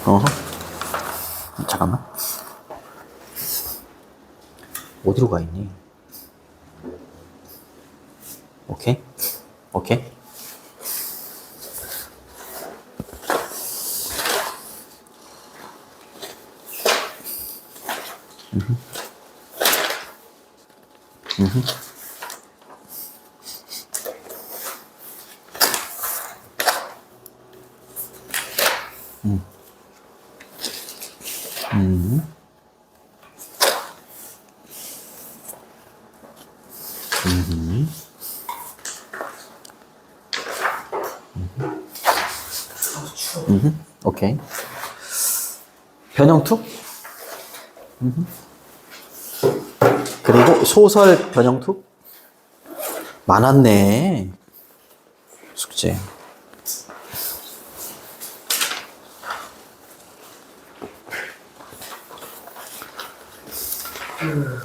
어. 잠깐만. 어디로 가 있니? 오케이. 오케이. 오케이. 변형투? 그리고 소설 변형투? 많았네. 숙제.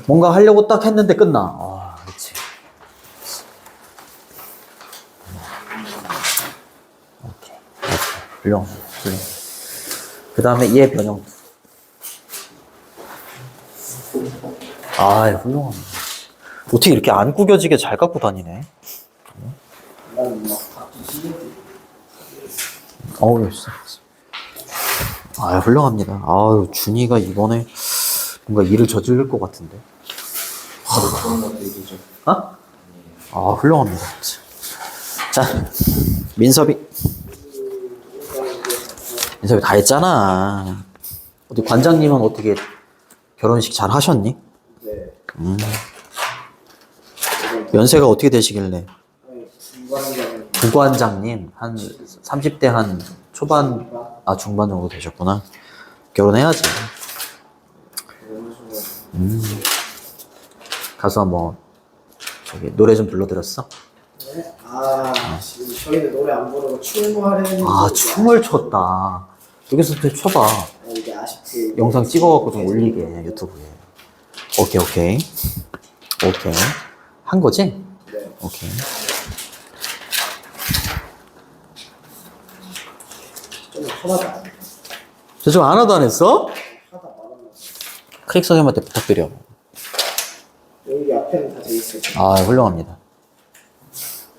뭔가 하려고 딱 했는데 끝나. 아, 그렇지. 오케이. 훌륭. 그 다음에 얘 변형. 아, 훌륭합니다. 어떻게 이렇게 안 구겨지게 잘 갖고 다니네. 어우, 아, 훌륭합니다. 아유, 준이가 이번에 뭔가 일을 저지를 것 같은데. 어? 아, 훌륭합니다. 자, 민섭이 다 했잖아. 어디 관장님은 어떻게 결혼식 잘 하셨니? 네. 연세가 어떻게 되시길래? 부관장님 한 30대 한 초반, 아 중반 정도 되셨구나. 결혼해야지. 가서 뭐 저기 노래 좀 불러드렸어? 네? 지금 저희는 노래 안 부르고 춤하려는. 아, 춤을 췄다. 여기서 또 춰봐. 이게 아쉽게 영상 찍어갖고 좀 올리게 유튜브에. 오케이. 한 거지? 네. 오케이. 좀 하다가 저 좀 하나도 안 했어? 하다 말았나. 크릭 선생님한테 부탁드려. 여기 앞에는 다 돼 있어요. 아, 훌륭합니다.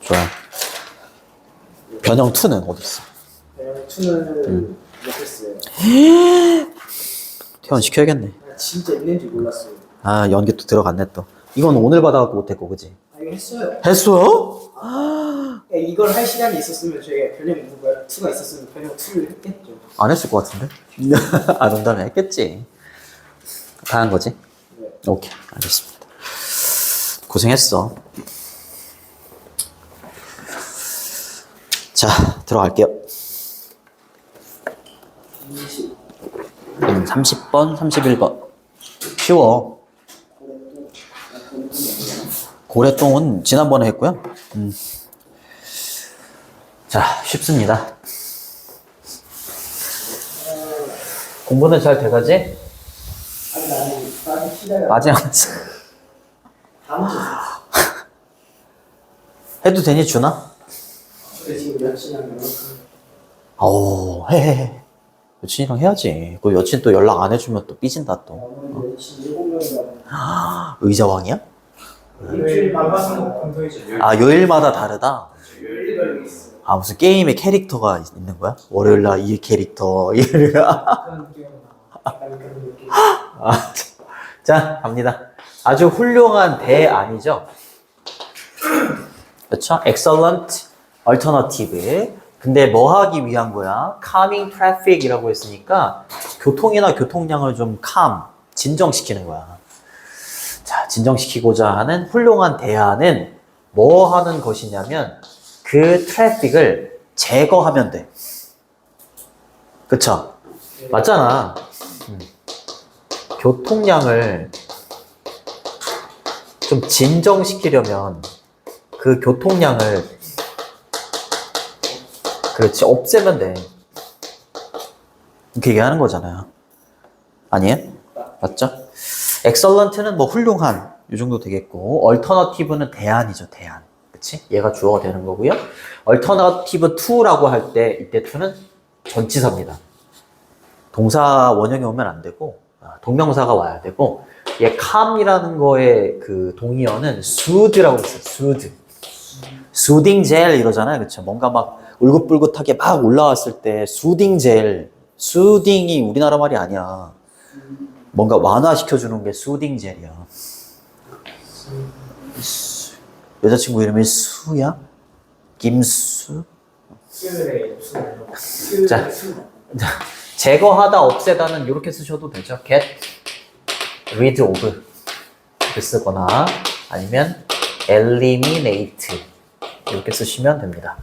좋아. 변형 2는 어디 있어? 투는 못했어요. 퇴원시켜야겠네. 진짜 있는지 몰랐어요. 아, 연기 또 들어갔네 또. 이건 오늘 받아갖고 못했고, 그지? 이거 했어요. 했어요? 그러니까 이걸 할 시간이 있었으면 저희가 변형 누가 2가 있었으면 변형 2를 했겠죠. 안 했을 것 같은데? 안 온다면 했겠지. 다 한 거지? 네. 오케이, 알겠습니다. 고생했어. 자, 들어갈게요. 30번, 31번. 쉬워. 고래똥은 지난번에 했고요. 자, 쉽습니다. 공부는 잘 돼가지? 나는 기다려. 아직 안 했어. 다음 주 해도 되니, 준아? 지금 여친이랑 어우, 해. 여친이랑 해야지. 그 여친 또 연락 안 해주면 또 삐진다, 또. 여친 7명이나 의자왕이야? 일주일 만나서 공부해줘. 아, 요일마다 다르다? 요일별로 있어. 아, 무슨 게임에 캐릭터가 있는 거야? 월요일날 이 캐릭터, 이래. 그런 느낌. 약간 그런 느낌. 아, 자, 갑니다. 아주 훌륭한 대안이죠? 그렇죠? Excellent alternative. 근데 뭐 하기 위한 거야? Calming traffic이라고 했으니까 교통이나 교통량을 좀 진정시키는 거야. 자, 진정시키고자 하는 훌륭한 대안은 뭐 하는 것이냐면 그 트래픽을 제거하면 돼. 그쵸? 맞잖아. 교통량을 좀 진정시키려면 그 교통량을 그렇지 없애면 돼. 이렇게 얘기하는 거잖아요. 아니에요? 맞죠? excellent는 뭐 훌륭한 이 정도 되겠고 alternative는 대안이죠. 대안. 그치? 얘가 주어가 되는 거고요. alternative to라고 할 때 이때 to는 전치사입니다. 동사 원형이 오면 안 되고 동명사가 와야 되고 얘 calm이라는 거의 그 동의어는 soothe라고 있어요. soothe. soothing gel 이러잖아요. 그렇죠? 뭔가 막 울긋불긋하게 막 올라왔을 때 soothing gel. soothing이 우리나라 말이 아니야. 뭔가 완화시켜주는 게 soothing gel이야. 여자친구 이름이 수야? 김수? 자, 제거하다, 없애다는 이렇게 쓰셔도 되죠. get rid of 이렇게 쓰거나 아니면 eliminate 이렇게 쓰시면 됩니다.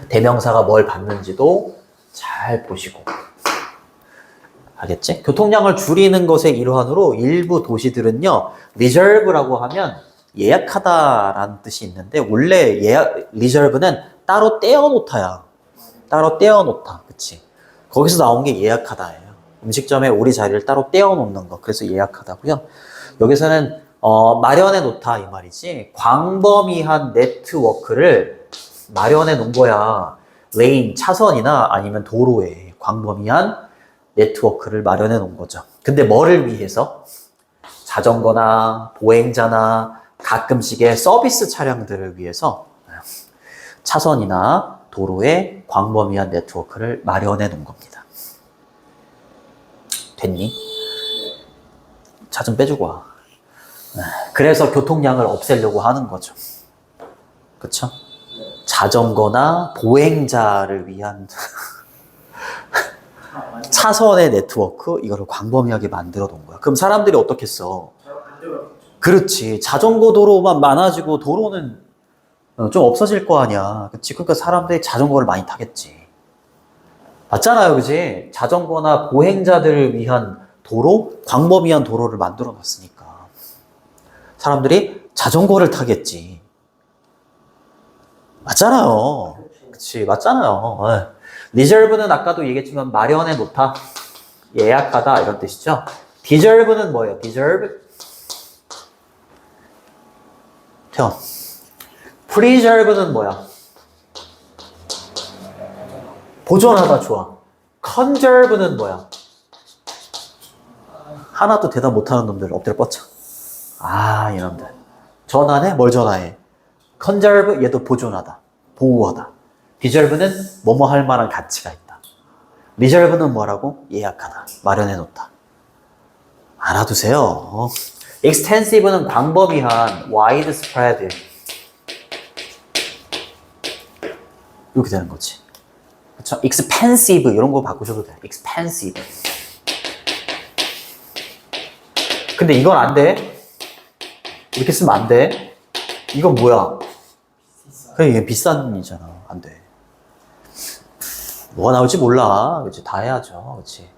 대명사가 뭘 받는지도 잘 보시고. 알겠지? 교통량을 줄이는 것의 일환으로 일부 도시들은요, reserve라고 하면 예약하다라는 뜻이 있는데, 원래 reserve는 따로 떼어놓다야. 따로 떼어놓다. 그치? 거기서 나온 게 예약하다예요. 음식점에 우리 자리를 따로 떼어놓는 거. 그래서 예약하다고요. 여기서는 마련해 놓다 이 말이지. 광범위한 네트워크를 마련해 놓은 거야. 레인, 차선이나 아니면 도로에 광범위한 네트워크를 마련해 놓은 거죠. 근데 뭐를 위해서? 자전거나 보행자나 가끔씩의 서비스 차량들을 위해서 차선이나 도로에 광범위한 네트워크를 마련해 놓은 겁니다. 됐니? 차 좀 빼주고 와. 그래서 교통량을 없애려고 하는 거죠. 그쵸? 자전거나 보행자를 위한 차선의 네트워크, 이거를 광범위하게 만들어 놓은 거야. 그럼 사람들이 어떻게 써? 그렇지. 자전거 도로만 많아지고 도로는 좀 없어질 거 아니야. 그치? 그러니까 사람들이 자전거를 많이 타겠지. 맞잖아요. 그치? 자전거나 보행자들을 위한 도로, 광범위한 도로를 만들어 놨으니까. 사람들이 자전거를 타겠지. 맞잖아요. 그치? 맞잖아요. reserve는 아까도 얘기했지만 마련해 놓다, 예약하다 이런 뜻이죠. deserve는 뭐예요? deserve? 태연. preserve는 뭐야? 보존하다. 좋아. conserve는 뭐야? 하나도 대답 못하는 놈들 엎드려 뻗쳐. 아, 이놈들. 전화해? 뭘 전화해? conserve, 얘도 보존하다, 보호하다. deserve는 뭐뭐 할 만한 가치가 있다. reserve는 뭐라고? 예약하다, 마련해 놓다. 알아두세요. extensive는 광범위한, widespread 이렇게 되는 거지. 그렇죠? expensive 이런 거 바꾸셔도 돼. expensive. 근데 이건 안 돼. 이렇게 쓰면 안 돼. 이건 뭐야? 그냥 이게 비싼이잖아. 안 돼. 뭐가 나올지 몰라. 그치? 다 해야죠. 그치?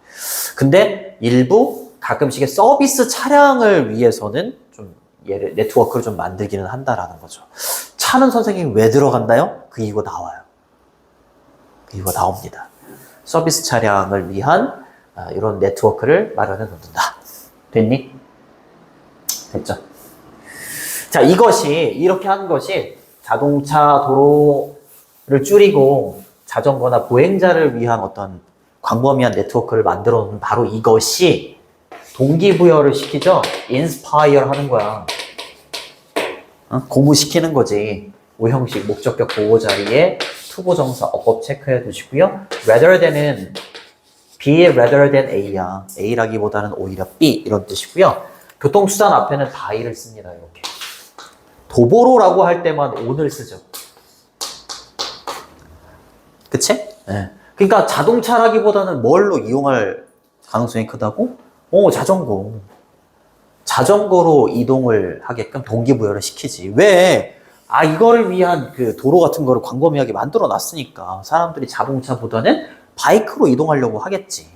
근데 일부 가끔씩의 서비스 차량을 위해서는 좀 얘를 네트워크를 좀 만들기는 한다라는 거죠. 차는 선생님이 왜 들어간다요? 그 이유가 나와요. 그 이유가 나옵니다. 서비스 차량을 위한 이런 네트워크를 마련해 놓는다. 됐니? 됐죠? 자, 이것이, 이렇게 한 것이 자동차 도로를 줄이고 자전거나 보행자를 위한 어떤 광범위한 네트워크를 만들어 놓은 바로 이것이 동기부여를 시키죠? inspire 하는 거야. 고무시키는 거지. 오형식 목적격 보호 자리에 투부정사 어법 체크해 두시고요. rather than은 B rather than A야. A라기보다는 오히려 B 이런 뜻이고요. 교통수단 앞에는 다이를 씁니다. 이렇게. 도보로라고 할 때만 on을 쓰죠. 그치? 네. 그러니까 자동차라기보다는 뭘로 이용할 가능성이 크다고? 자전거. 자전거로 이동을 하게끔 동기부여를 시키지. 왜? 이거를 위한 그 도로 같은 거를 광범위하게 만들어 놨으니까 사람들이 자동차보다는 바이크로 이동하려고 하겠지.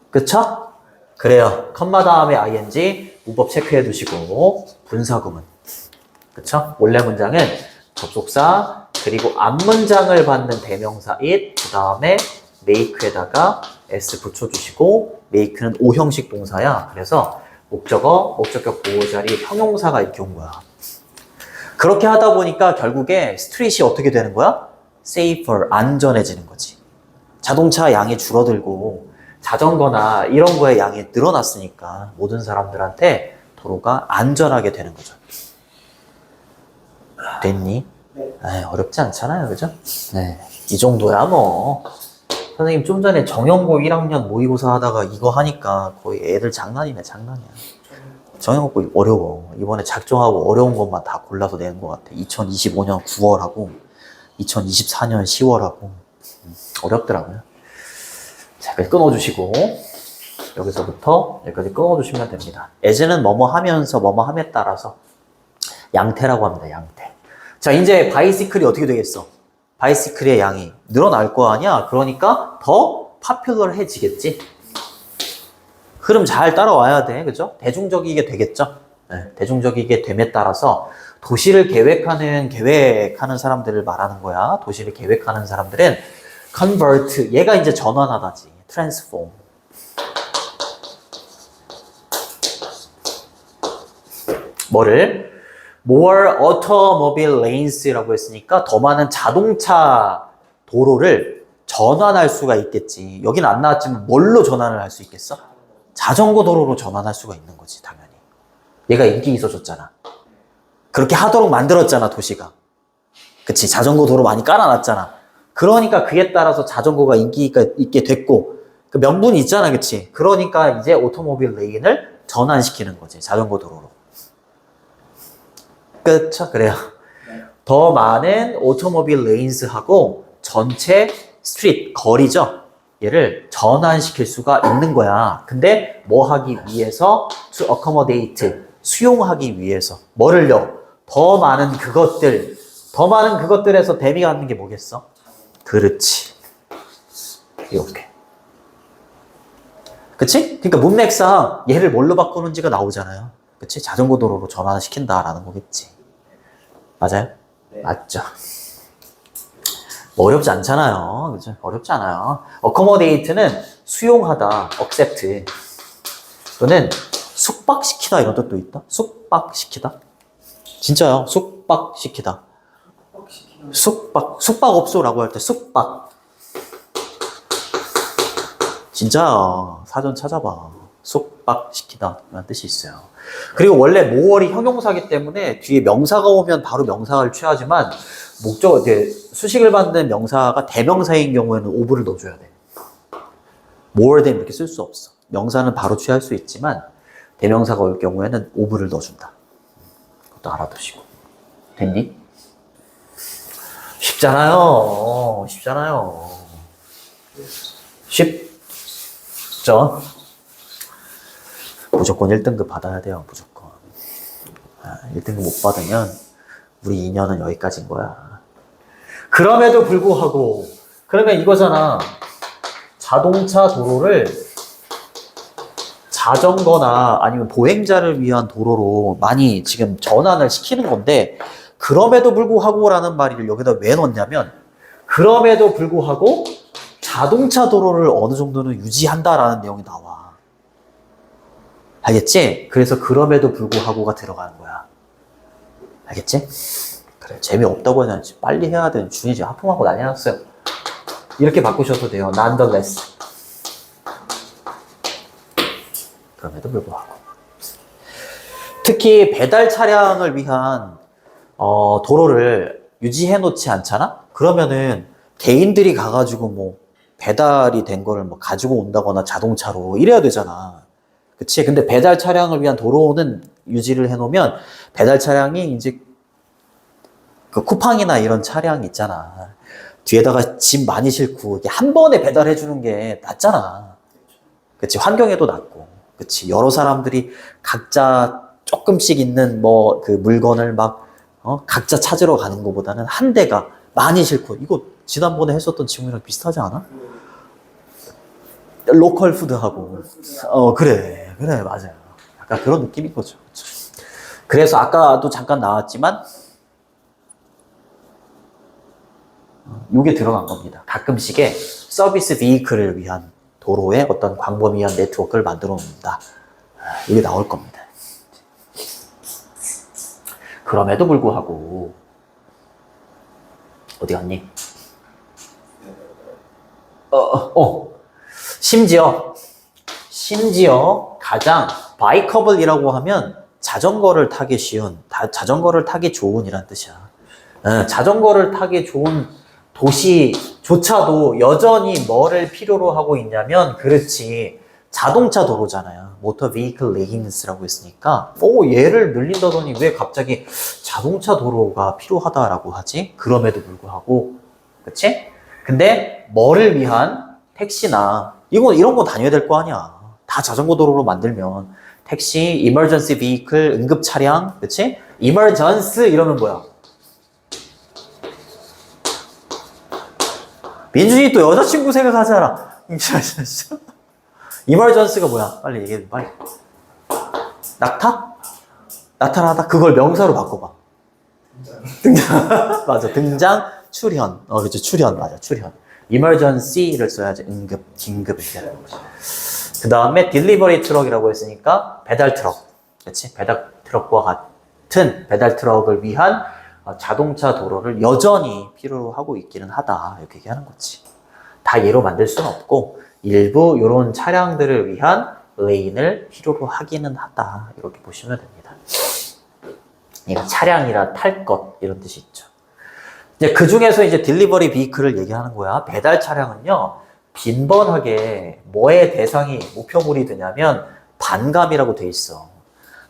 그쵸? 그래요. 컴마 다음에 ing, 문법 체크해 두시고, 분사구문. 그쵸? 원래 문장은 접속사, 그리고 앞문장을 받는 대명사 it, 그 다음에 make에다가 s 붙여주시고, make는 오형식 동사야. 그래서 목적어, 목적격 보호자리, 형용사가 이렇게 온 거야. 그렇게 하다 보니까 결국에 스트릿이 어떻게 되는 거야? safer, 안전해지는 거지. 자동차 양이 줄어들고 자전거나 이런 거의 양이 늘어났으니까 모든 사람들한테 도로가 안전하게 되는 거죠. 됐니? 네. 에이, 어렵지 않잖아요, 그죠? 네, 이 정도야 뭐. 선생님 좀 전에 정형고 1학년 모의고사 하다가 이거 하니까 거의 애들 장난이네, 장난이야. 정형고 어려워. 이번에 작정하고 어려운 것만 다 골라서 내는 것 같아. 2025년 9월하고 2024년 10월하고 어렵더라고요. 자, 여기까지 끊어주시고 여기서부터 여기까지 끊어주시면 됩니다. 예제는 뭐뭐 하면서 뭐뭐 함에 따라서 양태라고 합니다. 양태. 자, 이제 바이시클이 어떻게 되겠어? 바이시클의 양이 늘어날 거 아니야? 그러니까 더 파퓰러해지겠지? 흐름 잘 따라와야 돼. 그죠? 대중적이게 되겠죠? 네, 대중적이게 됨에 따라서 도시를 계획하는 사람들을 말하는 거야. 도시를 계획하는 사람들은 convert, 얘가 이제 전환하다지. transform. 뭐를? more automobile lanes라고 했으니까 더 많은 자동차 도로를 전환할 수가 있겠지. 여기는 안 나왔지만 뭘로 전환을 할 수 있겠어? 자전거 도로로 전환할 수가 있는 거지, 당연히. 얘가 인기 있어졌잖아. 그렇게 하도록 만들었잖아, 도시가. 그치? 자전거 도로 많이 깔아놨잖아. 그러니까 그에 따라서 자전거가 인기가 있게 됐고, 그 명분이 있잖아, 그치? 그러니까 이제 오토모빌 레인을 전환시키는 거지, 자전거 도로로. 그쵸? 그래요. 더 많은 오토모빌 레인스하고 전체 스트리트, 거리죠? 얘를 전환시킬 수가 있는 거야. 근데 뭐 하기 위해서? To accommodate, 수용하기 위해서. 뭐를요? 더 많은 그것들에서 대비가 하는 게 뭐겠어? 그렇지. 이렇게. 그치? 그러니까 문맥상 얘를 뭘로 바꾸는지가 나오잖아요. 그치? 자전거 도로로 전환시킨다라는 거겠지. 맞아요? 네. 맞죠. 뭐 어렵지 않잖아요. 그죠? 어렵지 않아요. accommodate는 수용하다, accept. 또는 숙박시키다 이런 뜻도 있다. 숙박시키다. 진짜요. 숙박시키다. 숙박업소라고 할 때 숙박. 진짜 사전 찾아봐. 숙박시키다 라는 뜻이 있어요. 그리고 원래 모월이 형용사기 때문에 뒤에 명사가 오면 바로 명사를 취하지만 목적, 이제 수식을 받는 명사가 대명사인 경우에는 오브를 넣어줘야 돼. more than 이렇게 쓸 수 없어. 명사는 바로 취할 수 있지만 대명사가 올 경우에는 오브를 넣어준다. 그것도 알아두시고. 됐니? 쉽잖아요. 쉽잖아요. 쉽죠? 무조건 1등급 받아야 돼요. 무조건. 1등급 못 받으면 우리 인연은 여기까지인 거야. 그럼에도 불구하고 그러면 이거잖아. 자동차 도로를 자전거나 아니면 보행자를 위한 도로로 많이 지금 전환을 시키는 건데 그럼에도 불구하고라는 말을 여기다 왜 넣냐면 그럼에도 불구하고 자동차 도로를 어느 정도는 유지한다라는 내용이 나와. 알겠지? 그래서 그럼에도 불구하고가 들어가는 거야. 알겠지? 그래, 재미없다고 하지. 빨리 해야 되는 준이 지금 하품하고 난리 났어요. 이렇게 바꾸셔도 돼요. nonetheless. 그럼에도 불구하고. 특히 배달 차량을 위한 도로를 유지해 놓지 않잖아? 그러면은 개인들이 가가지고 뭐 배달이 된 거를 뭐 가지고 온다거나 자동차로 이래야 되잖아. 그치? 근데 배달 차량을 위한 도로는 유지를 해 놓으면 배달 차량이 이제 그 쿠팡이나 이런 차량 있잖아. 뒤에다가 짐 많이 싣고 이게 한 번에 배달해 주는 게 낫잖아. 그치? 환경에도 낫고. 그치? 여러 사람들이 각자 조금씩 있는 뭐 그 물건을 막 각자 찾으러 가는 것보다는 한 대가 많이 싣고 이거 지난번에 했었던 질문이랑 비슷하지 않아? 로컬 푸드하고 그래 맞아요. 약간 그런 느낌인 거죠. 그쵸? 그래서 아까도 잠깐 나왔지만 이게 들어간 겁니다. 가끔씩의 서비스 비이클을 위한 도로에 어떤 광범위한 네트워크를 만들어 놓는다. 이게 나올 겁니다. 그럼에도 불구하고 어디 갔니? 심지어 가장 바이커블이라고 하면 자전거를 타기 쉬운, 자전거를 타기 좋은이란 뜻이야. 자전거를 타기 좋은 도시조차도 여전히 뭐를 필요로 하고 있냐면, 그렇지, 자동차 도로잖아요. 모터 베이클 레인스라고 했으니까, 얘를 늘린다더니 왜 갑자기 자동차 도로가 필요하다라고 하지? 그럼에도 불구하고, 그치? 근데 뭐를 위한 택시나 이런 거 다녀야 될 거 아니야. 다 자전거 도로로 만들면 택시, emergency vehicle, 응급 차량, 그치? emergency 이러면 뭐야? 민준이 또 여자친구 생각하잖아. emergency가 뭐야? 빨리 얘기해, 빨리. 나타나다? 그걸 명사로 바꿔봐. 등장. 맞아, 등장, 출현. 그치, 출현, 맞아, 출현. emergency를 써야지, 긴급을 얘기하는 거지. 그 다음에 delivery 트럭이라고 했으니까 배달 트럭. 그치? 배달 트럭과 같은 배달 트럭을 위한 자동차 도로를 여전히 필요로 하고 있기는 하다. 이렇게 얘기하는 거지. 다 얘로 만들 수는 없고, 일부 이런 차량들을 위한 레인을 필요로 하기는 하다. 이렇게 보시면 됩니다. 이거 차량이라 탈 것, 이런 뜻이 있죠. 이제 그 중에서 이제 딜리버리 비클을 얘기하는 거야. 배달 차량은요, 빈번하게 뭐의 대상이 목표물이 되냐면 반감이라고 돼 있어.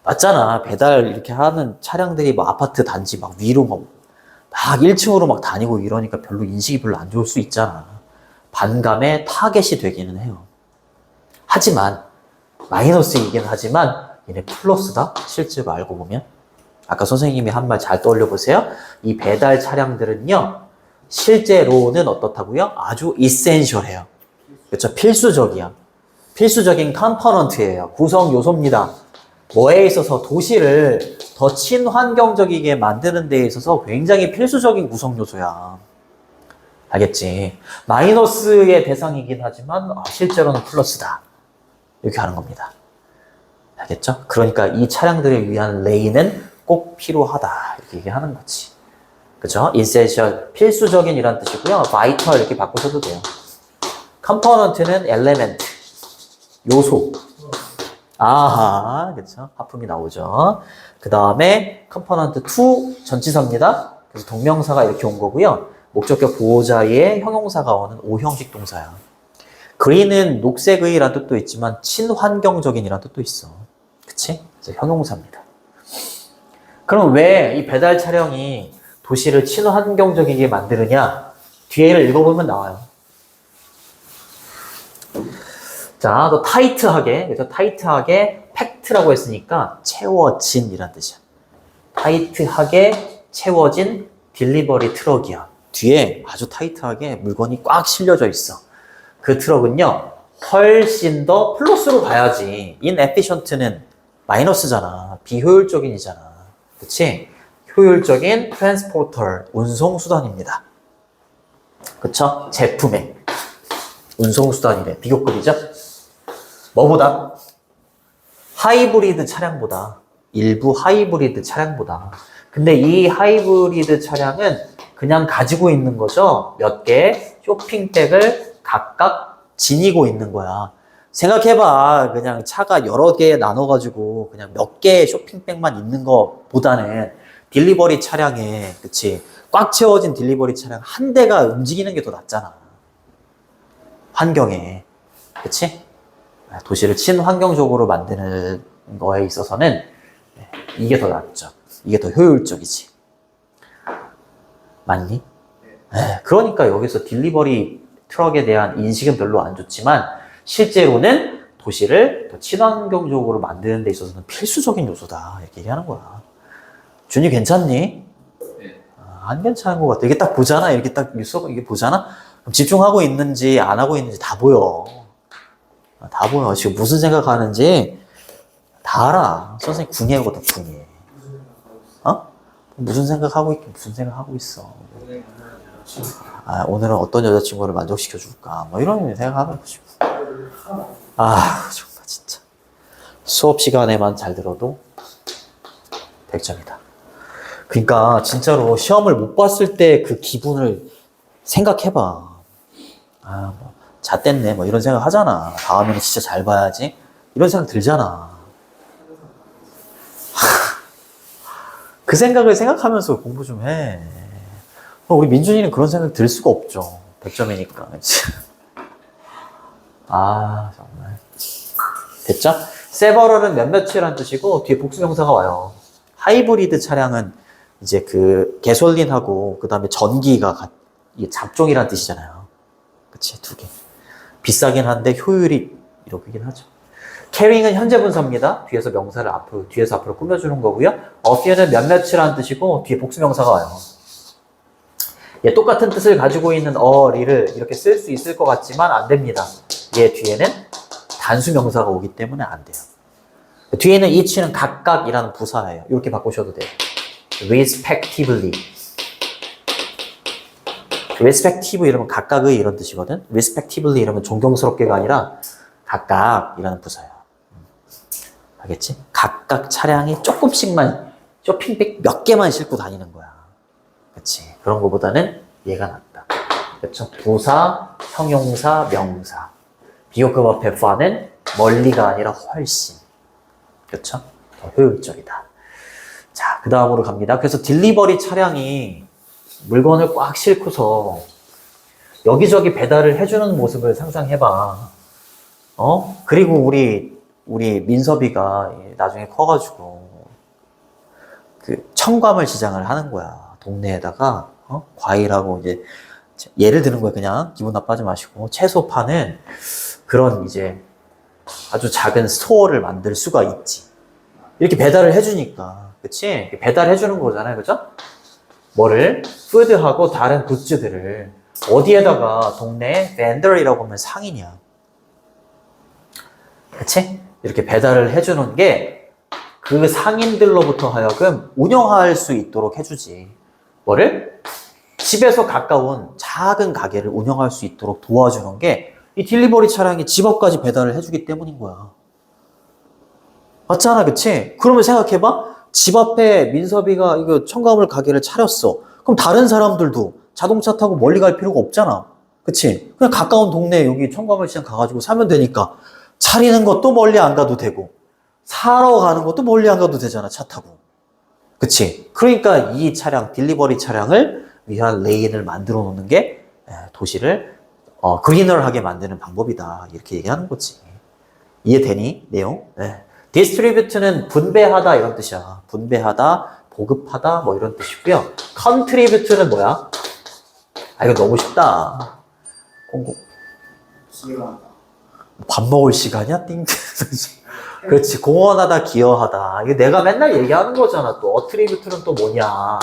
맞잖아. 배달 이렇게 하는 차량들이 뭐 아파트 단지 막 위로 막 1층으로 막 다니고 이러니까 별로 인식이 별로 안 좋을 수 있잖아. 반감의 타겟이 되기는 해요. 하지만 마이너스이긴 하지만 얘네 플러스다. 실제로 알고 보면. 아까 선생님이 한 말 잘 떠올려 보세요. 이 배달 차량들은요, 실제로는 어떻다고요? 아주 이센셜해요. 그렇죠? 필수적이야. 필수적인 컴포넌트예요. 구성 요소입니다. 뭐에 있어서 도시를 더 친환경적이게 만드는 데 있어서 굉장히 필수적인 구성 요소야. 알겠지? 마이너스의 대상이긴 하지만 실제로는 플러스다. 이렇게 하는 겁니다. 알겠죠? 그러니까 이 차량들을 위한 레인은 꼭 필요하다. 이렇게 얘기하는 거지. 그죠? essential, 필수적인 이란 뜻이고요. vital 이렇게 바꾸셔도 돼요. component는 element, 요소. 아하, 그쵸? 하품이 나오죠. 그 다음에 component to 전치사입니다. 그래서 동명사가 이렇게 온 거고요. 목적격 보호자의 형용사가 오는 오형식 동사야. green은 녹색의 이란 뜻도 있지만 친환경적인 이란 뜻도 있어. 그치? 그래서 형용사입니다. 그럼 왜 이 배달 차량이 도시를 친환경적이게 만드느냐? 뒤에를 읽어보면 나와요. 자, 더 타이트하게, 그래서 타이트하게 팩트라고 했으니까 채워진이란 뜻이야. 타이트하게 채워진 딜리버리 트럭이야. 뒤에 아주 타이트하게 물건이 꽉 실려져 있어. 그 트럭은요, 훨씬 더 플러스로 가야지. inefficient는 마이너스잖아. 비효율적인이잖아. 그치? 효율적인 트랜스포터, 운송수단입니다. 그쵸? 제품의 운송수단이래. 비교급이죠? 뭐보다? 하이브리드 차량보다, 일부 하이브리드 차량보다. 근데 이 하이브리드 차량은 그냥 가지고 있는 거죠. 몇 개의 쇼핑백을 각각 지니고 있는 거야. 생각해봐. 그냥 차가 여러 개 나눠가지고 그냥 몇 개의 쇼핑백만 있는 것보다는 딜리버리 차량에, 그치? 꽉 채워진 딜리버리 차량 한 대가 움직이는 게 더 낫잖아. 환경에. 그치? 도시를 친환경적으로 만드는 거에 있어서는 이게 더 낫죠. 이게 더 효율적이지. 맞니? 그러니까 여기서 딜리버리 트럭에 대한 인식은 별로 안 좋지만 실제로는 도시를 더 친환경적으로 만드는 데 있어서는 필수적인 요소다. 이렇게 얘기하는 거야. 준이 괜찮니? 네. 안 괜찮은 것 같아. 이게 딱 보잖아. 이렇게 딱 뉴스가 이게 보잖아. 그럼 집중하고 있는지 안 하고 있는지 다 보여. 다 보여. 지금 무슨 생각하는지 다 알아. 선생님 궁예거든, 궁예. 무슨 생각하고 있긴 무슨 생각하고 있어. 오늘은 어떤 여자친구를 만족시켜 줄까? 뭐 이런 생각하는 거지. 정말 진짜. 수업 시간에만 잘 들어도 100점이다. 그러니까 진짜로 시험을 못 봤을 때 그 기분을 생각해봐. 잣됐네 뭐 이런 생각 하잖아. 다음에는 진짜 잘 봐야지 이런 생각 들잖아. 그 생각을 생각하면서 공부 좀 해. 우리 민준이는 그런 생각 들 수가 없죠. 100점이니까. 아 정말. 됐죠? several은 몇몇이란 뜻이고 뒤에 복수명사가 와요. 하이브리드 차량은 이제 그 가솔린하고 그 다음에 전기가 이게 잡종이란 뜻이잖아요. 그치? 두 개. 비싸긴 한데 효율이 이렇긴 하죠. carrying은 현재 분사입니다. 뒤에서 명사를 뒤에서 앞으로 꾸며주는 거고요. a few는 몇몇이란 뜻이고 뒤에 복수명사가 와요. 얘 똑같은 뜻을 가지고 있는 a를 이렇게 쓸 수 있을 것 같지만 안 됩니다. 얘 뒤에는 단수 명사가 오기 때문에 안 돼요. 뒤에는 each는 각각이라는 부사예요. 이렇게 바꾸셔도 돼요. respectively. respective 이러면 각각의 이런 뜻이거든. respectively 이러면 존경스럽게가 아니라 각각이라는 부사예요. 알겠지? 각각 차량이 조금씩만 쇼핑백 몇 개만 싣고 다니는 거야. 그치? 그런 거보다는 얘가 낫다. 그렇죠? 부사, 형용사, 명사. 비교급 앞에 far는 멀리가 아니라 훨씬. 그렇죠? 더 효율적이다. 자, 그 다음으로 갑니다. 그래서 딜리버리 차량이 물건을 꽉 싣고서 여기저기 배달을 해주는 모습을 상상해봐. 그리고 우리 민섭이가 나중에 커가지고 그 청과물 시장을 하는 거야. 동네에다가 과일하고 이제 예를 드는 거야. 그냥 기분 나빠하지 마시고 채소 파는 그런 이제 아주 작은 스토어를 만들 수가 있지. 이렇게 배달을 해주니까, 그치? 배달해주는 거잖아요, 그죠? 뭐를? 푸드하고 다른 굿즈들을 어디에다가 동네에 벤더이라고 하면 상인이야. 그치? 이렇게 배달을 해주는 게 그 상인들로부터 하여금 운영할 수 있도록 해주지. 뭐를? 집에서 가까운 작은 가게를 운영할 수 있도록 도와주는 게 이 딜리버리 차량이 집 앞까지 배달을 해주기 때문인 거야. 맞잖아, 그치? 그러면 생각해봐. 집 앞에 민섭이가 이거 첨가물 가게를 차렸어. 그럼 다른 사람들도 자동차 타고 멀리 갈 필요가 없잖아. 그치? 그냥 가까운 동네에 여기 첨가물 시장 가가지고 사면 되니까 차리는 것도 멀리 안 가도 되고 사러 가는 것도 멀리 안 가도 되잖아, 차 타고. 그치? 그러니까 이 차량, 딜리버리 차량을 위한 레인을 만들어 놓는 게 도시를 그리너하게 만드는 방법이다. 이렇게 얘기하는 거지. 이해되니? 내용? 네. 디스트리뷰트는 분배하다 이런 뜻이야. 분배하다, 보급하다 뭐 이런 뜻이고요. 컨트리뷰트는 뭐야? 아 이거 너무 쉽다. 공고. 밥 먹을 시간이야? 띵. 그렇지. 공헌하다, 기여하다. 이거 내가 맨날 얘기하는 거잖아. 또 어트리뷰트는 또 뭐냐.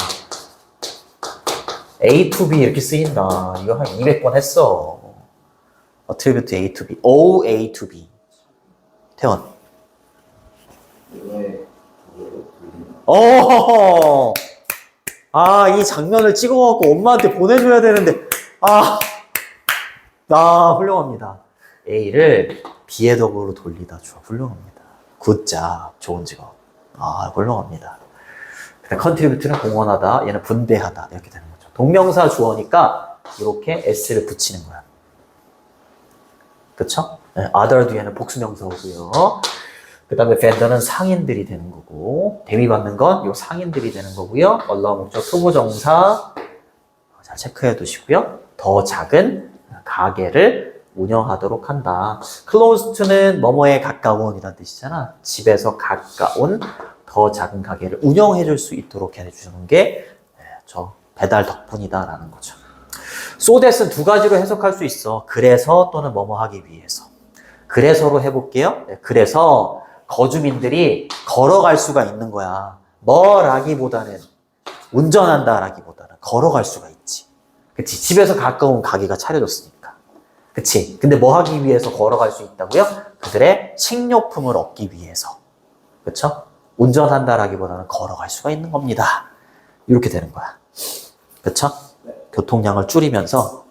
A to B 이렇게 쓰인다. 이거 한 200번 했어. 어트리뷰트 A to B. O A to B. 태원. 이 장면을 찍어갖고 엄마한테 보내줘야 되는데, 훌륭합니다. A를 B의 덕으로 돌리다. 훌륭합니다. 굿잡. 좋은 직업. 훌륭합니다. 컨트리뷰트는 공헌하다. 얘는 분배하다. 이렇게 되는 거죠. 동명사 주어니까 이렇게 S를 붙이는 거야. 그쵸? 네, other 뒤에는 복수명사 오고요. 그 다음에 vendor는 상인들이 되는 거고, 대미받는 건 요 상인들이 되는 거고요. 언어 목적 투부정사 잘 체크해 두시고요. 더 작은 가게를 운영하도록 한다. close to는 뭐뭐에 가까운 이란 뜻이잖아. 집에서 가까운 더 작은 가게를 운영해 줄 수 있도록 해주는 게 저 배달 덕분이다 라는 거죠. so that은 두 가지로 해석할 수 있어. 그래서 또는 뭐뭐 하기 위해서. 그래서로 해볼게요. 그래서 거주민들이 걸어갈 수가 있는 거야. 뭐라기보다는 운전한다 라기보다는 걸어갈 수가 있지. 그치? 집에서 가까운 가게가 차려졌으니까. 그치? 근데 뭐 하기 위해서 걸어갈 수 있다고요? 그들의 식료품을 얻기 위해서. 그쵸? 운전한다 라기보다는 걸어갈 수가 있는 겁니다. 이렇게 되는 거야. 그쵸? 교통량을 줄이면서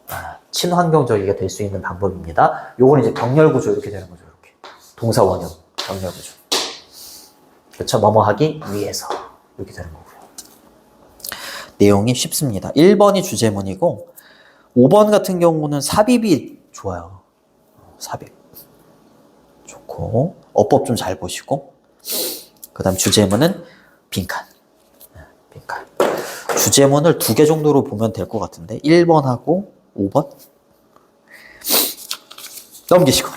친환경적이게 될 수 있는 방법입니다. 요건 이제 병렬구조 이렇게 되는 거죠. 이렇게. 동사 원형 병렬구조. 그쵸? 뭐뭐 하기 위해서 이렇게 되는 거고요. 내용이 쉽습니다. 1번이 주제문이고 5번 같은 경우는 삽입이 좋아요. 삽입. 좋고. 어법 좀 잘 보시고. 그 다음 주제문은 빈칸. 빈칸. 주제문을 2개 정도로 보면 될 것 같은데 1번하고 5번 넘기시고.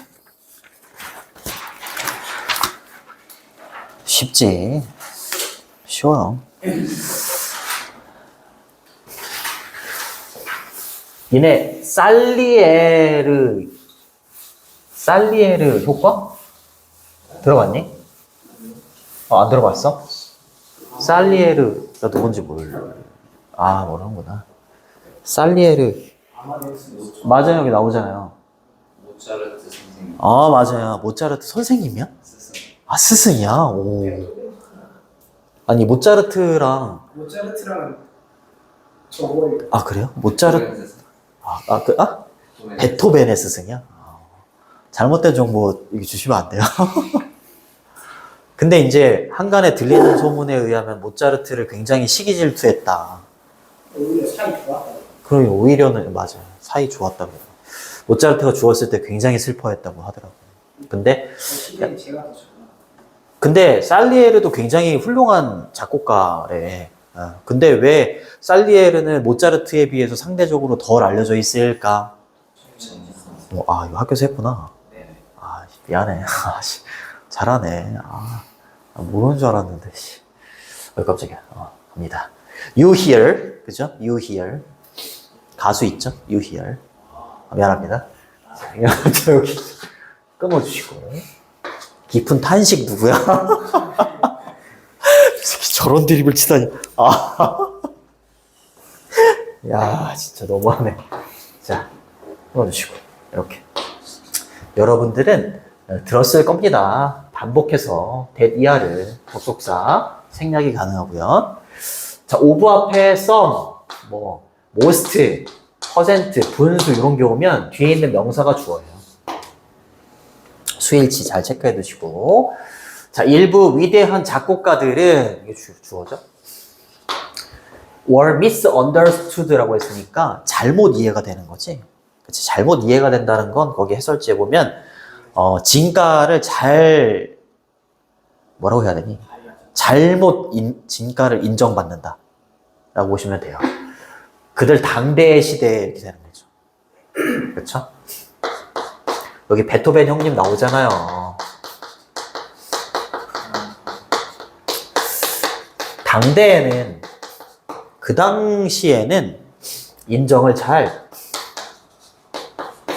쉽지. 쉬워요. 얘네 살리에르 효과? 들어봤니? 안 들어봤어? 살리에르가 누군지 모르는구나. 살리에르. 맞아요, 여기 나오잖아요. 모차르트 선생님. 맞아요. 모차르트 선생님이야? 스승. 스승이야? 오. 아니, 모차르트랑. 모차르트랑 저거예요. 그래요? 모차르트. 베토벤의 스승이야? 잘못된 정보 이거 주시면 안 돼요. 근데 이제 한간에 들리는 소문에 의하면 모차르트를 굉장히 시기 질투했다. 오히려 사이 좋았다. 그러니 오히려는 맞아요. 사이 좋았다고. 모차르트가 죽었을 때 굉장히 슬퍼했다고 하더라고요. 근데 시대는 제가 더 좋아. 근데 살리에르도 굉장히 훌륭한 작곡가래. 근데 왜 살리에르는 모차르트에 비해서 상대적으로 덜 알려져 있을까? 이거 학교에서 했구나. 네네. 미안해. 잘하네. 모르는 줄 알았는데. 깜짝이야. 갑니다. You hear. 그죠? You hear. 가수 있죠? You hear. 미안합니다. 자, 여기 끊어주시고. 깊은 탄식 누구야? 저런 드립을 치다니. 야, 진짜 너무하네. 자, 끊어주시고. 이렇게. 여러분들은 들었을 겁니다. 반복해서 대이하를 접속사 생략이 가능하고요. 자, 오브 앞에 some, most, 퍼센트, 분수 이런 게 오면 뒤에 있는 명사가 주어요. 수일치 잘 체크해 두시고. 자, 일부 위대한 작곡가들은 이게 주어죠. were misunderstood라고 했으니까 잘못 이해가 되는 거지. 그치? 잘못 이해가 된다는 건 거기 해설지에 보면 진가를 뭐라고 해야 되니? 진가를 인정받는다 라고 보시면 돼요. 그들 당대의 시대에 이렇게 되는 거죠. 그렇죠? 여기 베토벤 형님 나오잖아요. 당대에는 그 당시에는 인정을 잘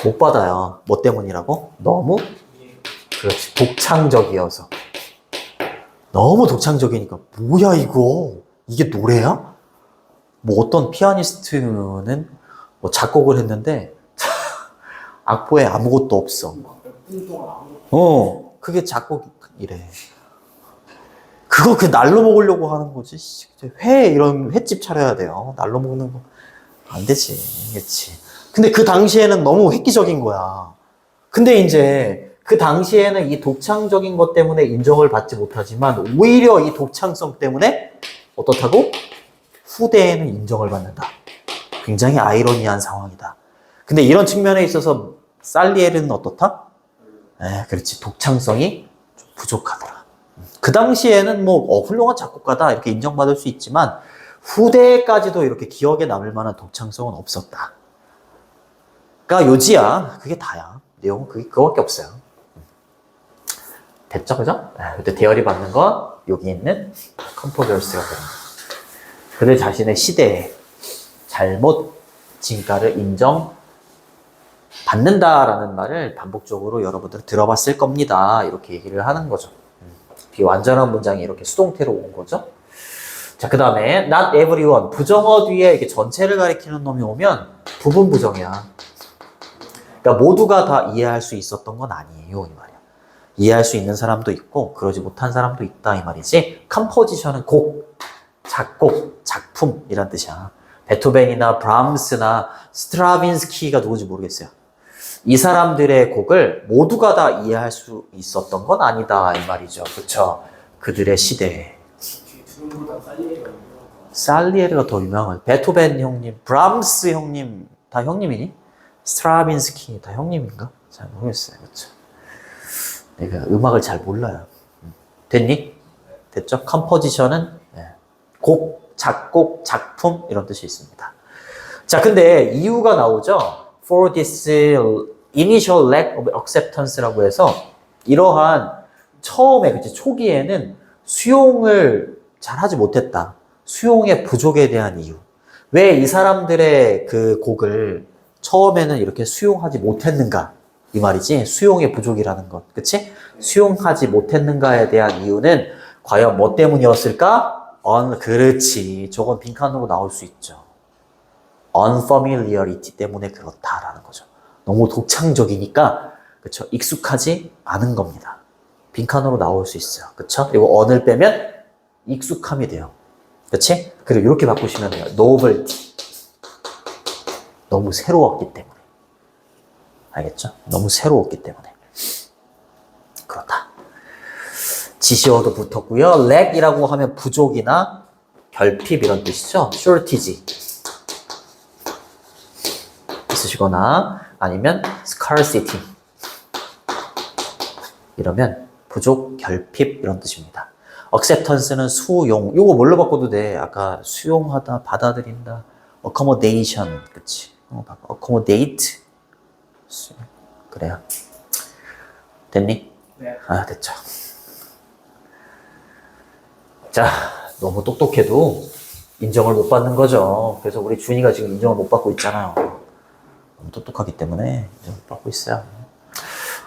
못 받아요. 뭐 때문이라고? 너무? 그렇지. 독창적이어서. 너무 독창적이니까 뭐야 이거? 이게 노래야? 어떤 피아니스트는 작곡을 했는데 악보에 아무것도 없어. 몇분 동안 아무것도. 그게 작곡이래. 그거 날로 먹으려고 하는 거지. 이런 횟집 차려야 돼요. 날로 먹는 거 안 되지. 그렇지. 근데 그 당시에는 너무 획기적인 거야. 근데 이제 그 당시에는 이 독창적인 것 때문에 인정을 받지 못하지만 오히려 이 독창성 때문에 어떻다고? 후대에는 인정을 받는다. 굉장히 아이러니한 상황이다. 근데 이런 측면에 있어서 살리에르는 어떻다? 그렇지. 독창성이 좀 부족하더라. 그 당시에는 훌륭한 작곡가다 이렇게 인정받을 수 있지만 후대까지도 이렇게 기억에 남을 만한 독창성은 없었다. 그러니까 요지야. 그게 다야. 내용은 그거밖에 없어요. 됐죠? 그죠? 그때 대열이 받는 건 여기 있는 컴포저스가 되는 거예요. 그들 자신의 시대에 잘못 진가를 인정받는다라는 말을 반복적으로 여러분들은 들어봤을 겁니다. 이렇게 얘기를 하는 거죠. 비완전한 문장이 이렇게 수동태로 온 거죠. 자, 그 다음에 not everyone. 부정어 뒤에 이렇게 전체를 가리키는 놈이 오면 부분 부정이야. 그러니까 모두가 다 이해할 수 있었던 건 아니에요. 이 말이야. 이해할 수 있는 사람도 있고 그러지 못한 사람도 있다 이 말이지. 컴포지션은 곡, 작곡, 작품이란 뜻이야. 베토벤이나 브람스나 스트라빈스키가 누군지 모르겠어요. 이 사람들의 곡을 모두가 다 이해할 수 있었던 건 아니다 이 말이죠. 그렇죠? 그들의 시대에. 두분보다 살리에르가 살리에르가 더 유명한. 베토벤 형님, 브람스 형님 다 형님이니? 스트라빈스키 다 형님인가? 잘 모르겠어요. 그쵸? 내가 음악을 잘 몰라요. 됐니? 됐죠? 컴포지션은 곡, 작곡, 작품 이런 뜻이 있습니다. 자, 근데 이유가 나오죠. For this initial lack of acceptance라고 해서 이러한 처음에 그치 초기에는 수용을 잘 하지 못했다. 수용의 부족에 대한 이유. 왜 이 사람들의 그 곡을 처음에는 이렇게 수용하지 못했는가? 이 말이지. 수용의 부족이라는 것. 그치? 수용하지 못했는가에 대한 이유는 과연 뭐 때문이었을까? 그렇지. 저건 빈칸으로 나올 수 있죠. unfamiliarity 때문에 그렇다라는 거죠. 너무 독창적이니까, 그쵸? 익숙하지 않은 겁니다. 빈칸으로 나올 수 있어요. 그쵸? 이거 on을 빼면 익숙함이 돼요. 그치? 그리고 이렇게 바꾸시면 돼요. novelty. 너무 새로웠기 때문에. 알겠죠? 너무 새로웠기 때문에. 그렇다. 지시어도 붙었고요. lack이라고 하면 부족이나 결핍 이런 뜻이죠. shortage 있으시거나 아니면 scarcity 이러면 부족, 결핍 이런 뜻입니다. acceptance는 수용. 이거 뭘로 바꿔도 돼? 아까 수용하다, 받아들인다. accommodation. 그치? accommodate. 그래요. 됐니? 네. 아, 됐죠. 자, 너무 똑똑해도 인정을 못 받는 거죠. 그래서 우리 준이가 지금 인정을 못 받고 있잖아요. 너무 똑똑하기 때문에 인정을 못 받고 있어요.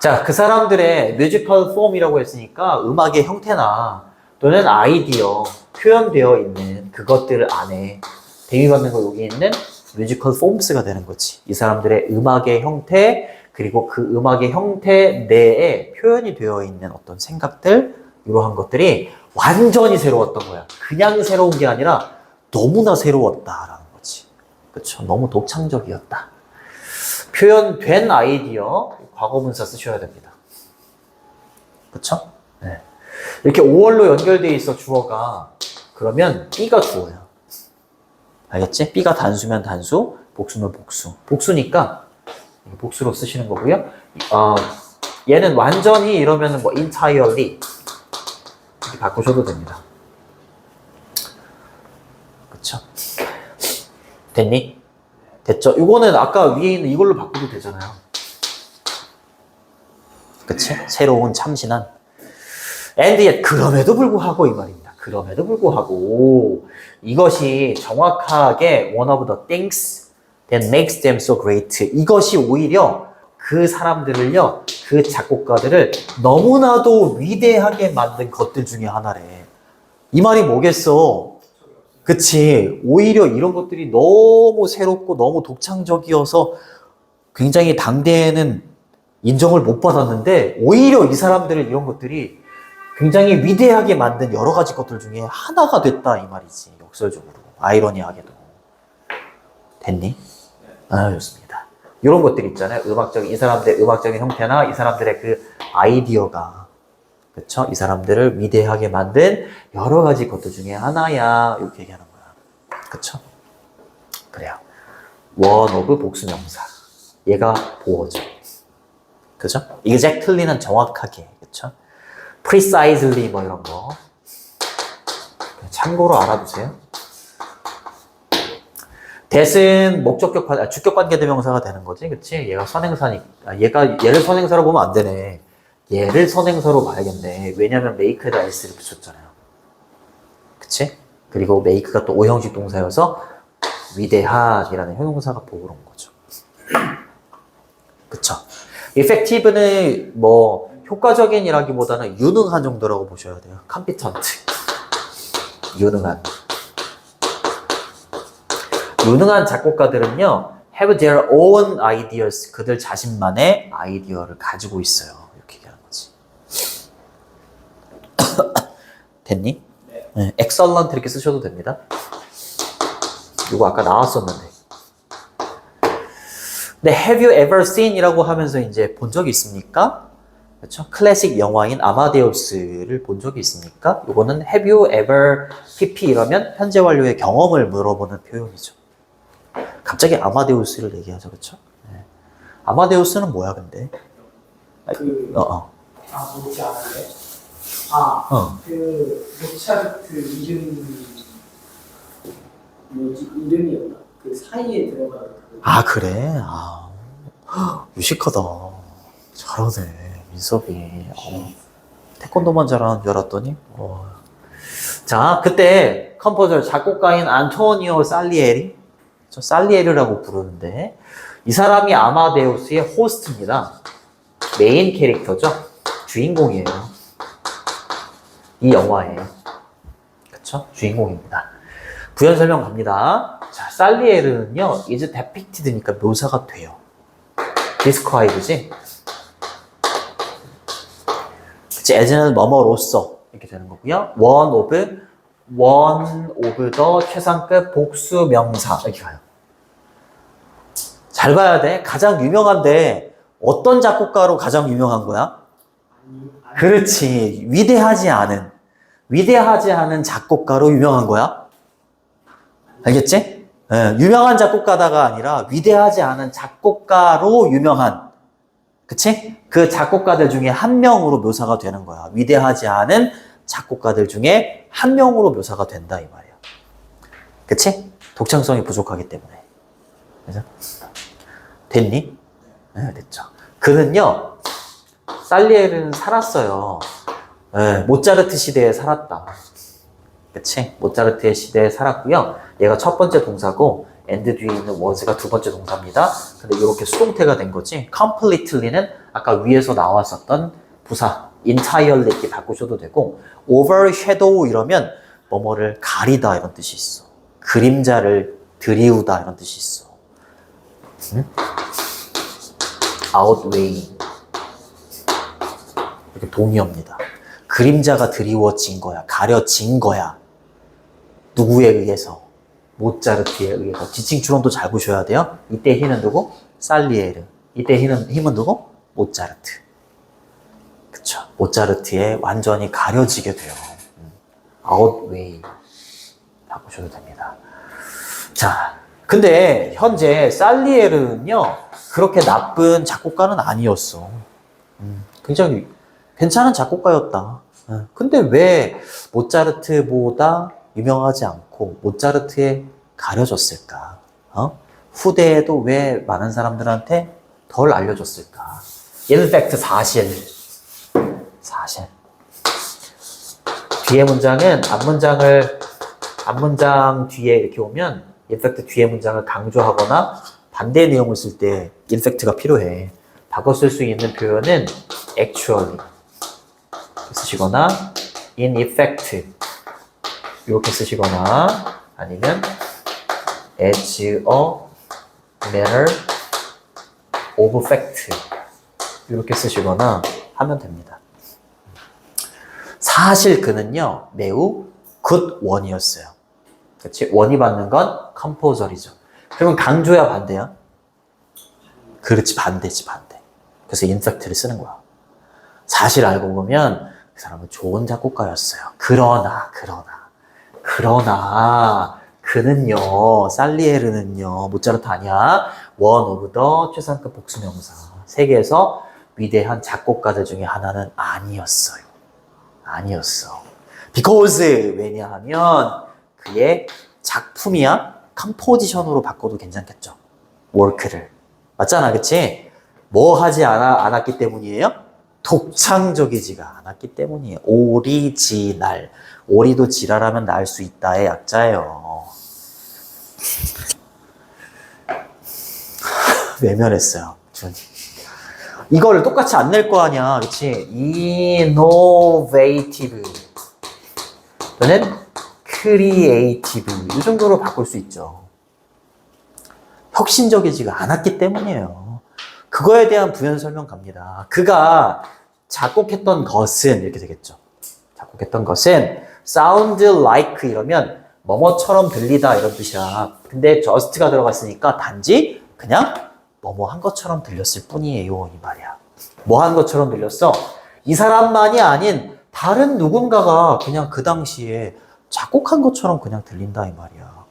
자, 그 사람들의 뮤지컬 폼이라고 했으니까 음악의 형태나 또는 아이디어, 표현되어 있는 그것들 안에 대미받는 거 여기 있는 뮤지컬 폼스가 되는 거지. 이 사람들의 음악의 형태, 그리고 그 음악의 형태 내에 표현이 되어 있는 어떤 생각들, 이러한 것들이 완전히 새로웠던 거야. 그냥 새로운 게 아니라 너무나 새로웠다라는 거지. 그쵸? 너무 독창적이었다. 표현된 아이디어, 과거분사 쓰셔야 됩니다. 그쵸? 네. 이렇게 5월로 연결되어 있어, 주어가. 그러면 B가 주어야. 알겠지? B가 단수면 단수, 복수면 복수. 복수니까 복수로 쓰시는 거고요. 얘는 완전히 이러면 뭐 entirely 이렇게 바꾸셔도 됩니다. 그쵸? 됐니? 됐죠? 이거는 아까 위에 있는 이걸로 바꾸도 되잖아요. 그치? 새로운 참신한. And yet, 그럼에도 불구하고 이 말입니다. 그럼에도 불구하고 이것이 정확하게 one of the things that makes them so great. 이것이 오히려 그 사람들을요, 그 작곡가들을 너무나도 위대하게 만든 것들 중에 하나래. 이 말이 뭐겠어? 그치? 오히려 이런 것들이 너무 새롭고 너무 독창적이어서 굉장히 당대에는 인정을 못 받았는데 오히려 이 사람들을 이런 것들이 굉장히 위대하게 만든 여러 가지 것들 중에 하나가 됐다 이 말이지. 역설적으로. 아이러니하게도. 됐니? 아, 좋습니다. 이런 것들 있잖아요. 이 사람들의 음악적인 형태나 이 사람들의 그 아이디어가. 그쵸? 이 사람들을 위대하게 만든 여러 가지 것들 중에 하나야. 이렇게 얘기하는 거야. 그쵸? 그래요. one of 복수명사. 얘가 보어죠. 그죠? exactly는 정확하게. 그쵸? precisely 뭐 이런 거. 참고로 알아두세요. that은 주격관계대명사가 되는 거지, 그치? 얘가 선행사니까. 얘를 선행사로 보면 안 되네. 얘를 선행사로 봐야겠네. 왜냐면 make에다 s를 붙였잖아요. 그치? 그리고 make가 또 오형식 동사여서 위대한이라는 형용사가 보고 온 거죠. 그쵸? effective는 뭐 효과적인이라기보다는 유능한 정도라고 보셔야 돼요. competent. 유능한 작곡가들은요, have their own ideas. 그들 자신만의 아이디어를 가지고 있어요. 이렇게 얘기하는 거지. 됐니? 네. excellent 이렇게 쓰셔도 됩니다. 이거 아까 나왔었는데. 근데 have you ever seen 이라고 하면서 이제 본 적이 있습니까? 그렇죠? 클래식 영화인 아마데우스를 본 적이 있습니까? 이거는 have you ever pp 이러면 현재 완료의 경험을 물어보는 표현이죠. 갑자기 아마데우스를 얘기하죠, 그렇죠? 네. 아마데우스는 뭐야, 근데? 뭐지 않은데? 모차르트 이름 이름이었나? 그 사이에 들어가는 그래? 무식하다. 잘하네, 민섭이. 태권도만 잘하는 줄 알았더니. 자, 그때 컴포저 작곡가인 안토니오 살리에리, 저 살리에르라고 부르는데, 이 사람이 아마데우스의 호스트입니다. 메인 캐릭터죠. 주인공이에요. 이 영화에. 그쵸? 주인공입니다. 부연 설명 갑니다. 자, 살리에르는요, is depicted니까 묘사가 돼요. describe지? 그치, as는 뭐뭐로써 이렇게 되는 거고요. one of the 최상급 복수 명사 이렇게 가요. 잘 봐야 돼. 가장 유명한데 어떤 작곡가로 가장 유명한 거야? 그렇지. 위대하지 않은 작곡가로 유명한 거야. 알겠지? 유명한 작곡가다가 아니라 위대하지 않은 작곡가로 유명한, 그치? 그 작곡가들 중에 한 명으로 묘사가 되는 거야. 위대하지 않은 작곡가들 중에 한 명으로 묘사가 된다 이 말이야. 그치? 독창성이 부족하기 때문에. 그래서 됐니? 네, 됐죠. 그는요, 살리에르는 살았어요. 네, 모차르트 시대에 살았다. 그치? 모차르트의 시대에 살았고요. 얘가 첫 번째 동사고, and 뒤에 있는 was가 두 번째 동사입니다. 근데 이렇게 수동태가 된 거지. completely는 아까 위에서 나왔었던 부사, entirely 이렇게 바꾸셔도 되고, overshadow 이러면 뭐뭐를 가리다 이런 뜻이 있어. 그림자를 드리우다 이런 뜻이 있어. 응? outweigh 이렇게 동의어입니다. 그림자가 드리워진 거야. 가려진 거야. 누구에 의해서? 모차르트에 의해서. 지칭 추론도 잘 보셔야 돼요. 이때 히는 누구? 살리에르. 이때 힘은 누구? 모차르트. 그쵸. 모차르트에 완전히 가려지게 돼요. outweigh 바꾸셔도 됩니다. 자, 근데 현재 살리에르는요, 그렇게 나쁜 작곡가는 아니었어. 굉장히 괜찮은 작곡가였다. 근데 왜 모차르트보다 유명하지 않고 모차르트에 가려졌을까? 후대에도 왜 많은 사람들한테 덜 알려졌을까? In fact, 사실. 뒤에 문장은 앞문장 뒤에 이렇게 오면 in fact 뒤에 문장을 강조하거나 반대 내용을 쓸 때 in fact가 필요해. 바꿔 쓸 수 있는 표현은 actually 쓰시거나 in effect 이렇게 쓰시거나 아니면 as a matter of fact 이렇게 쓰시거나 하면 됩니다. 사실 그는요 매우 good one이었어요. 그렇지? 원이 받는 건 composer이죠. 그러면 강조야 반대야? 그렇지, 반대지 반대. 그래서 in fact를 쓰는 거야. 사실 알고 보면 그 사람은 좋은 작곡가였어요. 그러나 그는요, 살리에르는요, 모차르트 아니야. one of the 최상급 복수명사. 세계에서 위대한 작곡가들 중에 하나는 아니었어요. because 왜냐하면 그의 작품이야. 컴포지션으로 바꿔도 괜찮겠죠. work를. 맞잖아, 그치? 뭐 하지 않았기 때문이에요? 독창적이지가 않았기 때문이에요. 오리지널. 오리도 지랄하면 날 수 있다의 약자예요. 외면했어요. 이걸 똑같이 안 낼 거 아니야. 그치? innovative. 또는 creative. 이 정도로 바꿀 수 있죠. 혁신적이지가 않았기 때문이에요. 그거에 대한 부연 설명 갑니다. 그가 작곡했던 것은 이렇게 되겠죠. 작곡했던 것은 sound like 이러면 뭐뭐처럼 들리다 이런 뜻이야. 근데 just가 들어갔으니까 단지 그냥 뭐뭐 한 것처럼 들렸을 뿐이에요. 이 말이야. 뭐 한 것처럼 들렸어? 이 사람만이 아닌 다른 누군가가 그냥 그 당시에 작곡한 것처럼 그냥 들린다 이 말이야.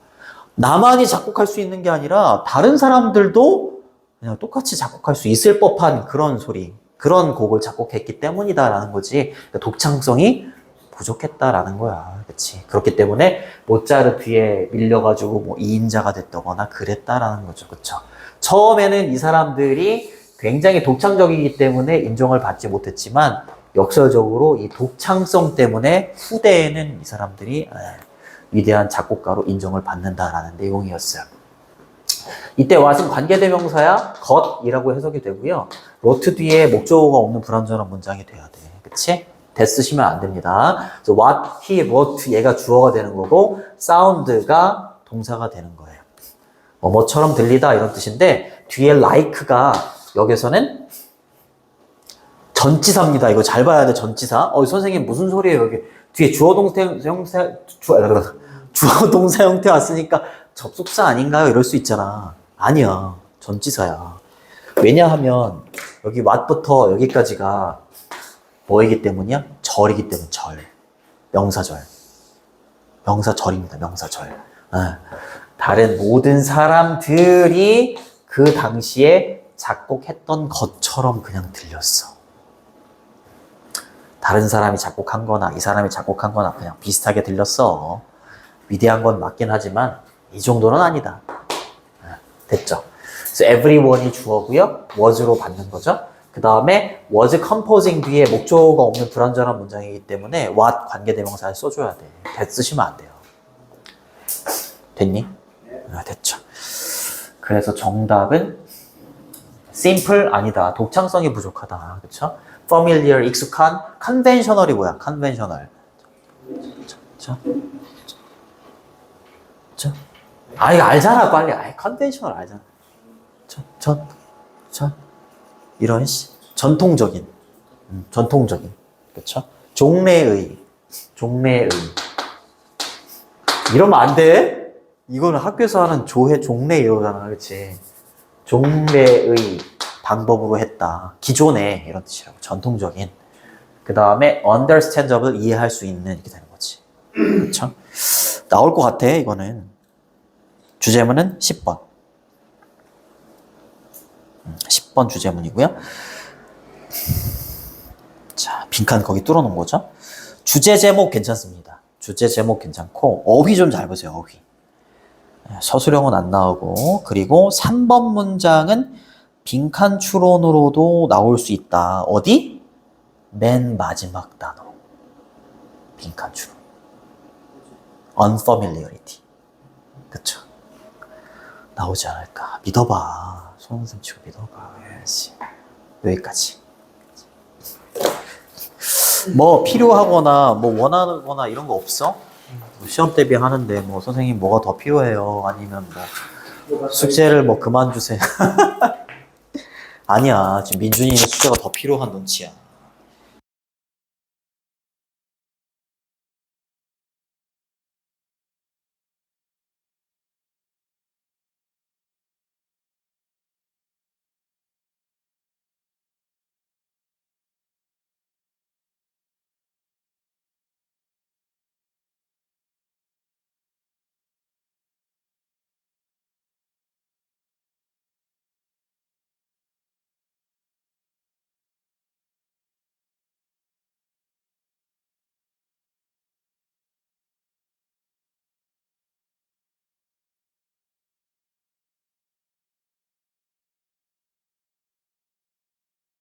나만이 작곡할 수 있는 게 아니라 다른 사람들도 그냥 똑같이 작곡할 수 있을 법한 그런 소리. 그런 곡을 작곡했기 때문이다라는 거지. 그러니까 독창성이 부족했다라는 거야. 그치? 그렇기 때문에 모차르트에 밀려가지고 뭐 2인자가 됐다거나 그랬다라는 거죠. 그쵸? 처음에는 이 사람들이 굉장히 독창적이기 때문에 인정을 받지 못했지만 역설적으로 이 독창성 때문에 후대에는 이 사람들이 위대한 작곡가로 인정을 받는다라는 내용이었어요. 이때 what은 관계대명사야 것이라고 해석이 되고요. 로트 뒤에 목적어가 없는 불완전한 문장이 돼야 돼. 그치? that 쓰시면 안 됩니다. 그래서 what, he, what 얘가 주어가 되는 거고 sound가 동사가 되는 거예요. 뭐처럼 들리다 이런 뜻인데 뒤에 like가 여기서는 전치사입니다. 이거 잘 봐야 돼. 전치사. 선생님 무슨 소리예요? 여기 뒤에 주어 동사 형태 왔으니까 접속사 아닌가요? 이럴 수 있잖아. 아니야. 전치사야. 왜냐하면 여기 what부터 여기까지가 뭐이기 때문이야? 절이기 때문에 절. 명사절. 명사절입니다. 명사절. 다른 모든 사람들이 그 당시에 작곡했던 것처럼 그냥 들렸어. 다른 사람이 작곡한 거나 이 사람이 작곡한 거나 그냥 비슷하게 들렸어. 위대한 건 맞긴 하지만 이 정도는 아니다. 됐죠? 그래서 everyone이 주어고요. was로 받는 거죠. 그 다음에 was composing 뒤에 목적어가 없는 불완전한 문장이기 때문에 what 관계대명사를 써줘야 돼. that 쓰시면 안 돼요. 됐니? 됐죠. 그래서 정답은 simple 아니다. 독창성이 부족하다. 그쵸? familiar 익숙한, conventional이 뭐야? conventional. 이거 알잖아, 빨리. conventional 알잖아. 이런 전통적인. 전통적인. 그쵸? 종래의. 이러면 안 돼? 이거는 학교에서 하는 종래 이러잖아. 그치? 종래의 방법으로 했다. 기존에 이런 뜻이라고. 전통적인. 그 다음에 understandable 이해할 수 있는 이렇게 되는 거지. 그쵸? 나올 것 같아, 이거는. 주제문은 10번. 10번 주제문이고요. 자, 빈칸 거기 뚫어놓은 거죠. 주제 제목 괜찮습니다. 주제 제목 괜찮고 어휘 좀 잘 보세요. 어휘. 서술형은 안 나오고 그리고 3번 문장은 빈칸 추론으로도 나올 수 있다. 어디? 맨 마지막 단어. 빈칸 추론. unfamiliarity. 그쵸? 나오지 않을까. 믿어봐. 손은쌤 치고 믿어봐. 예시. 여기까지. 뭐 필요하거나 뭐 원하거나 이런 거 없어? 시험 대비하는데 뭐 선생님 뭐가 더 필요해요? 아니면 뭐 숙제를 뭐 그만 주세요. 아니야. 지금 민준이의 숙제가 더 필요한 눈치야.